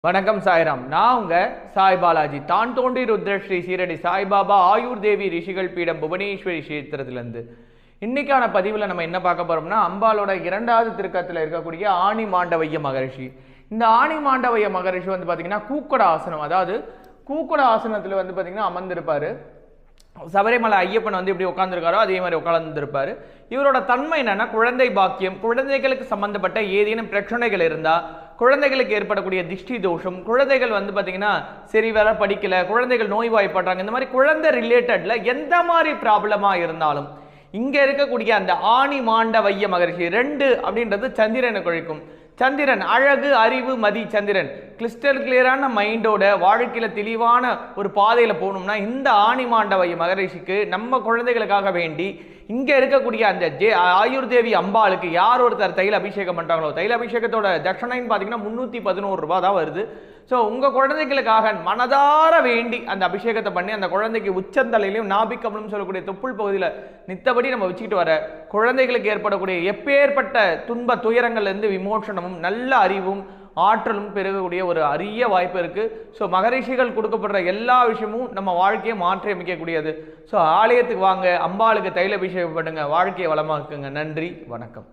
வணக்கம் சாய்ராம். நான் உங்க சாய் பாலாஜி. தான் தோன்றி ருத்ரஸ்ரீ சீரடி சாய்பாபா ஆயுர் தேவி ரிஷிகள் பீடம் புவனேஸ்வரி கஷேத்திரத்திலிருந்து இன்னைக்கான பதிவில் நம்ம என்ன பார்க்க போறோம்னா, அம்பாலோட இரண்டாவது திருக்கத்தில் இருக்கக்கூடிய ஆணி மாண்டவைய மகரிஷி. இந்த ஆணி மாண்டவைய மகரிஷி வந்து பார்த்தீங்கன்னா கூக்கட ஆசனம், அதாவது கூக்கட ஆசனத்தில் வந்து பார்த்தீங்கன்னா அமர்ந்திருப்பாரு. சபரிமலை ஐயப்பன் வந்து எப்படி உட்காந்துருக்காரோ அதே மாதிரி உட்கார்ந்துருப்பாரு. இவரோட தன்மை என்னன்னா, குழந்தை பாக்கியம், குழந்தைகளுக்கு சம்பந்தப்பட்ட ஏதேனும் பிரச்சனைகள் இருந்தா, குழந்தைகளுக்கு ஏற்படக்கூடிய திஷ்டி தோஷம், குழந்தைகள் வந்து பார்த்தீங்கன்னா சரி வேற படிக்கல, குழந்தைகள் நோய்வாய்ப்படுறாங்க, இந்த மாதிரி குழந்தை ரிலேட்டட்ல எந்த மாதிரி ப்ராப்ளமா இருந்தாலும் இங்க இருக்கக்கூடிய அந்த ஆணி மாண்டவைய மகரிஷி 2 அப்படின்றது சந்திரனை குறிக்கும். சந்திரன் அழகு, அறிவு, மதி. சந்திரன் கிறிஸ்டல் கிளியரான மைண்டோட வாழ்க்கையில தெளிவான ஒரு பாதையில போகணும்னா இந்த ஆணி மாண்டவைய மகரிஷிக்கு நம்ம குழந்தைகளுக்காக வேண்டி இங்க இருக்கக்கூடிய அந்த ஆயுர் தேவி அம்பாளுக்கு யார் ஒருத்தர் தைல அபிஷேகம் பண்றாங்களோ, தைல அபிஷேகத்தோட தட்சணைன்னு பார்த்தீங்கன்னா 311 ரூபாய் தான் வருது. ஸோ உங்க குழந்தைகளுக்காக மனதார வேண்டி அந்த அபிஷேகத்தை பண்ணி அந்த குழந்தைக்கு உச்சந்தலையிலையும் நாபிக்கம்னு சொல்லக்கூடிய தொப்புள் பகுதியில் நித்தபடி நம்ம வச்சுக்கிட்டு வர குழந்தைகளுக்கு ஏற்படக்கூடிய எப்பேற்பட்ட துன்ப துயரங்கள்ல இருந்து விமோசனமும் நல்ல அறிவும் ஆற்றலும் பெருகக்கூடிய ஒரு அரிய வாய்ப்பு இருக்கு. ஸோ மகரிஷிகள் கொடுக்கப்படுற எல்லா விஷயமும் நம்ம வாழ்க்கையை மாற்றி அமைக்கக்கூடியது. ஸோ ஆலயத்துக்கு வாங்க, அம்பாளுக்கு தைல அபிஷேகம் பண்ணுங்க, வாழ்க்கையை வளமாக்குங்க. நன்றி, வணக்கம்.